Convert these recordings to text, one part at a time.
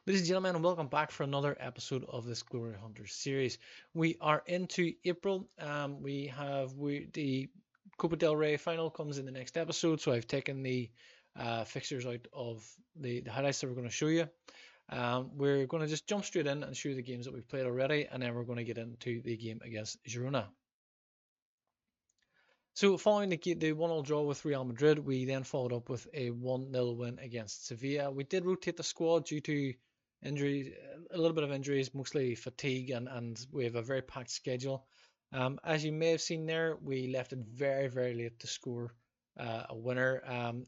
Ladies and gentlemen, and welcome back for another episode of this Glory Hunters series. We are into April. The Copa del Rey final comes in the next episode, so I've taken the fixtures out of the highlights that we're going to show you. We're going to just jump straight in and show you the games that we've played already, and then we're going to get into the game against Girona. So following the 1-0 draw with Real Madrid, we then followed up with a 1-0 win against Sevilla. We did rotate the squad due to injuries, a little bit of injuries, mostly fatigue, and we have a very packed schedule. As you may have seen there, we left it very, very late to score a winner.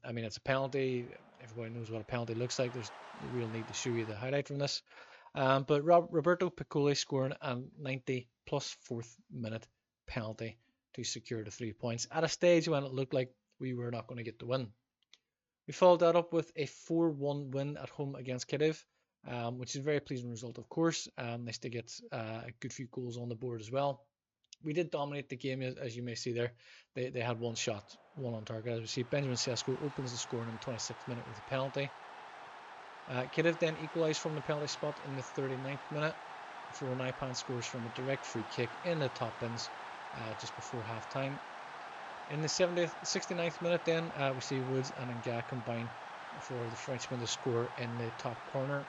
It's a penalty. Everybody knows what a penalty looks like. There's no real need to show you the highlight from this. But Roberto Piccoli scoring a 90 plus 4th minute penalty to secure the 3 points at a stage when it looked like we were not going to get the win. We followed that up with a 4-1 win at home against Cadiz, which is a very pleasing result, of course. Nice to get a good few goals on the board as well. We did dominate the game, as you may see there. They had one shot, one on target. As we see, Benjamin Sesko opens the scoring in the 26th minute with a penalty. Cadiz then equalised from the penalty spot in the 39th minute before Naipan scores from a direct free kick in the top bins just before half time. In the 69th minute then, we see Woods and Nga combine for the Frenchman to score in the top corner.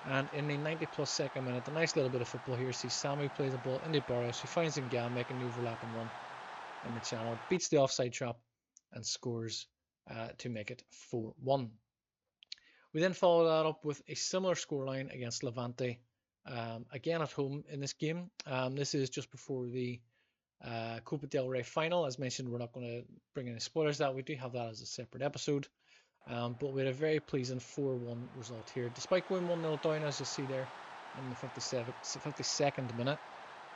And in the 90 plus second minute, a nice little bit of football here. See Samu plays the ball into Barrios, who finds Nga making the overlapping run in the channel, beats the offside trap and scores to make it 4-1. We then follow that up with a similar scoreline against Levante, again at home in this game. This is just before the Copa del Rey final. As mentioned, we're not going to bring any spoilers that. We do have that as a separate episode. But we had a very pleasing 4-1 result here. Despite going 1-0 down, as you see there in the 52nd minute,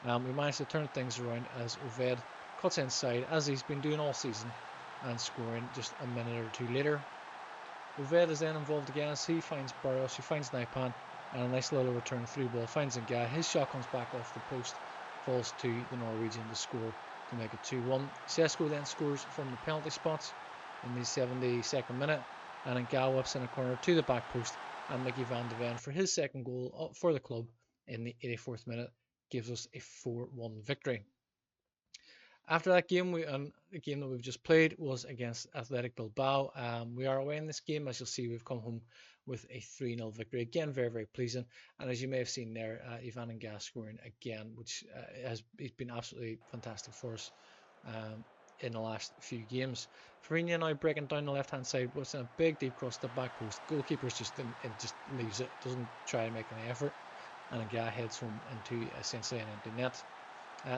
we managed to turn things around as Oved cuts inside, as he's been doing all season, and scoring just a minute or two later. Oved is then involved again as he finds Barrios, who finds Naipan, and a nice little return through ball finds Nga. His shot comes back off the post, falls to the Norwegian to score to make it 2-1. Sesko then scores from the penalty spot in the 72nd minute, and Nga whips in a corner to the back post, and Mickey van de Ven for his second goal for the club in the 84th minute gives us a 4-1 victory. After that game, the game that we've just played was against Athletic Bilbao. We are away in this game. As you'll see, we've come home with a 3-0 victory. Again, very, very pleasing. And as you may have seen there, Ivan Nga scoring again, which has been absolutely fantastic for us in the last few games. Farina now breaking down the left-hand side, puts in a big deep cross to the back post. Goalkeeper's just leaves it, doesn't try to make any effort. And Nga heads home into essentially an empty net.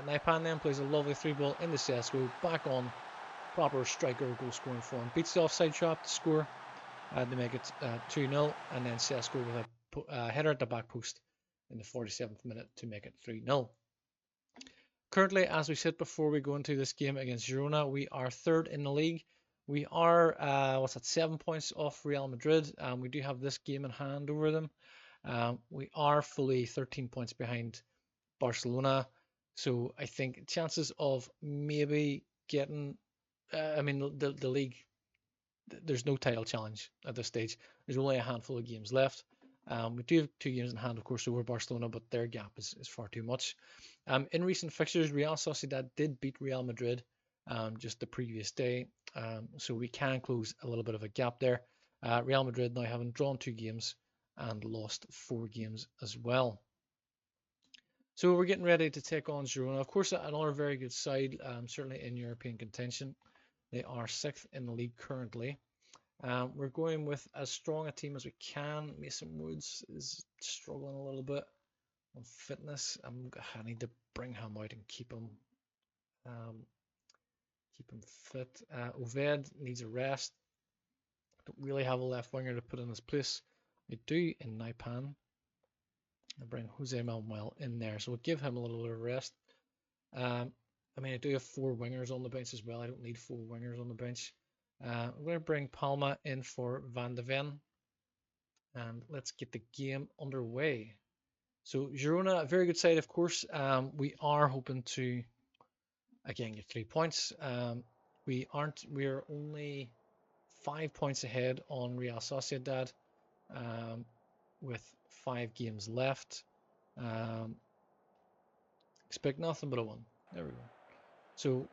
Naipan then plays a lovely 3-ball into Sesko, back on proper striker goal scoring form, beats the offside trap to score to make it 2-0, and then Sesko with a header at the back post in the 47th minute to make it 3-0. Currently, as we said before we go into this game against Girona, we are third in the league. We are 7 points off Real Madrid, and we do have this game in hand over them. We are fully 13 points behind Barcelona. So I think chances of maybe getting, the league, there's no title challenge at this stage. There's only a handful of games left. We do have 2 games in hand, of course, over Barcelona, but their gap is far too much. In recent fixtures, Real Sociedad did beat Real Madrid just the previous day, so we can close a little bit of a gap there. Real Madrid now having drawn 2 games and lost 4 games as well. So we're getting ready to take on Girona. Of course, another very good side, certainly in European contention. They are 6th in the league currently. We're going with as strong a team as we can. Mason Woods is struggling a little bit on fitness. I need to bring him out and keep him fit. Oved needs a rest. Don't really have a left winger to put in his place. I do in Naipan. I bring Jose Manuel in there, so we'll give him a little bit of rest. I do have 4 wingers on the bench as well. I don't need 4 wingers on the bench. I'm going to bring Palma in for Van de Ven, and let's get the game underway. So Girona, a very good side, of course. We are hoping to again get 3 points. We are only 5 points ahead on Real Sociedad. with 5 games left. Expect nothing but a 1. There we go. So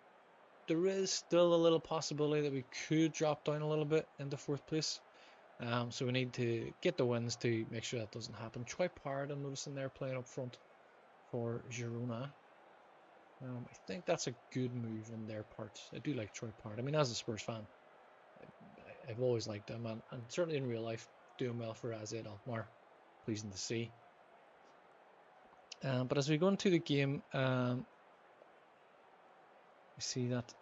there is still a little possibility that we could drop down a little bit into 4th place. So we need to get the wins to make sure that doesn't happen. Troy Parrott, I'm noticing they're playing up front for Girona. I think that's a good move on their part. I do like Troy Parrott. I mean, as a Spurs fan, I've always liked them, and certainly in real life, doing well for AZ Alkmaar. Pleasing to see. But as we go into the game, we see that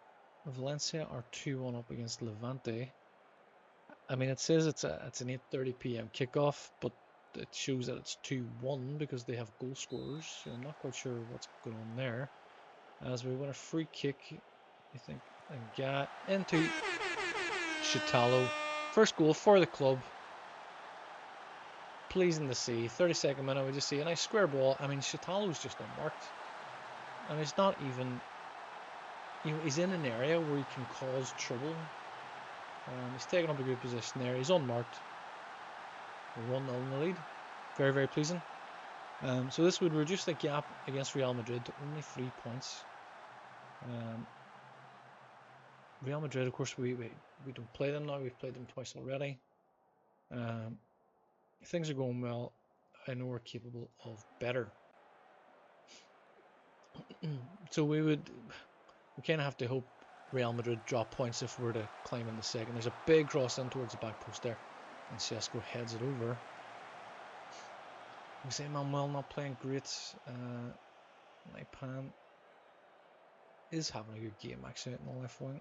Valencia are 2-1 up against Levante. I mean, it says it's an 8:30 p.m. kickoff, but it shows that it's 2-1 because they have goal scorers. So I'm not quite sure what's going on there. As we win a free kick, I think, and get into Chitalo. First goal for the club. Pleasing to see. 32nd minute, we just see a nice square ball. I mean, Chitalo's just unmarked. And it's not even, you know, he's in an area where he can cause trouble. He's taking up a good position there. He's unmarked. We're 1-0 in the lead. Very, very pleasing. So this would reduce the gap against Real Madrid to only 3 points. Real Madrid, of course, we don't play them now. We've played them twice already. Things are going well. I know we're capable of better. So we kind of have to hope Real Madrid drop points if we're to climb in the second. There's a big cross in towards the back post there, and Sesko heads it over. We say Manuel not playing great. Naipan is having a good game actually at my left wing.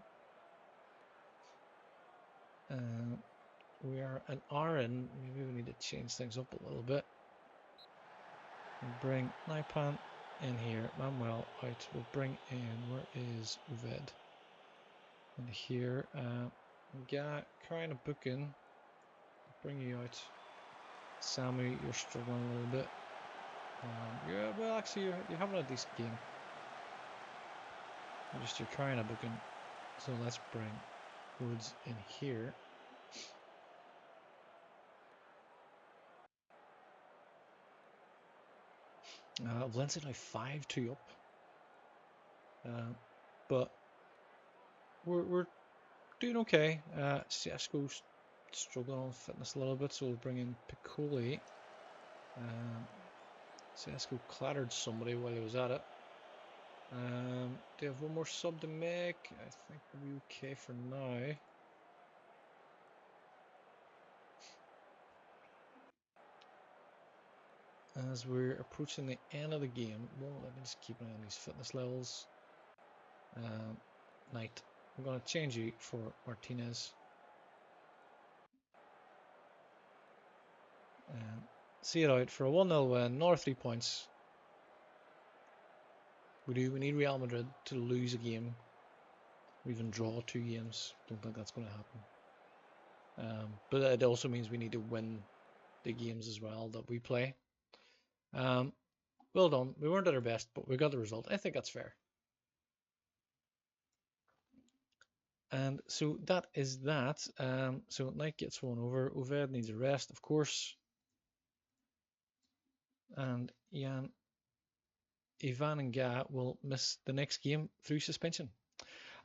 We are an hour in. Maybe we need to change things up a little bit. We'll bring Naipan in here. Manuel out. We'll bring in. Where is Uved? And here, trying to book in. Bring you out. Sammy, you're struggling a little bit. Yeah, well, actually, you're having a decent game. You're trying to book in. So let's bring Woods in here. Valencia now 5-2 up. But we're doing okay. Sesko's struggling on fitness a little bit, so we'll bring in Piccoli. Sesko clattered somebody while he was at it. Do you have one more sub to make? I think we'll be okay for now. As we're approaching the end of the game, well, let me just keep an eye on these fitness levels. Knight, I'm going to change you for Martinez. See it out for a 1-0 win, another 3 points. We need Real Madrid to lose a game, or even draw 2 games. Don't think that's going to happen. But it also means we need to win the games as well that we play. Well done. We weren't at our best, but we got the result. I think that's fair. And so that is that. So Knight gets one over. Uved needs a rest, of course. And Ivan and Ga will miss the next game through suspension.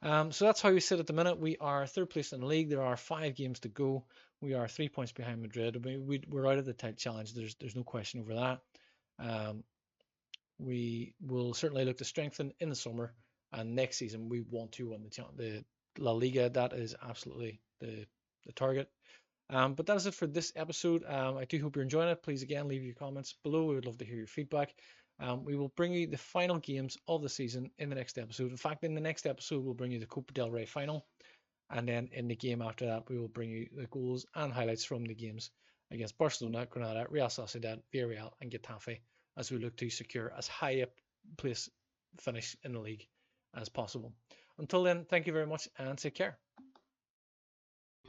So that's how we sit at the minute. We are 3rd place in the league. There are 5 games to go. We are 3 points behind Madrid. I mean, we're out of the title challenge. There's no question over that. We will certainly look to strengthen in the summer, and next season we want to win the La Liga. That is absolutely the target. But that is it for this episode. I do hope you're enjoying it. Please again leave your comments below. We would love to hear your feedback. We will bring you the final games of the season in the next episode. In fact, in the next episode we'll bring you the Copa del Rey final, and then in the game after that we will bring you the goals and highlights from the games against Barcelona, Granada, Real Sociedad, Villarreal and Getafe, as we look to secure as high a place finish in the league as possible. Until then, thank you very much and take care.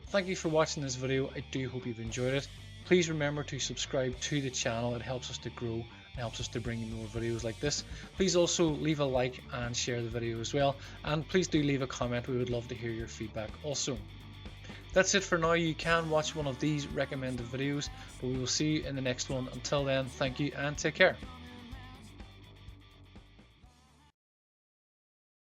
Thank you for watching this video. I do hope you've enjoyed it. Please remember to subscribe to the channel. It helps us to grow. It helps us to bring you more videos like this. Please also leave a like and share the video as well. And please do leave a comment. We would love to hear your feedback also. That's it for now. You can watch one of these recommended videos, but we will see you in the next one. Until then, thank you and take care.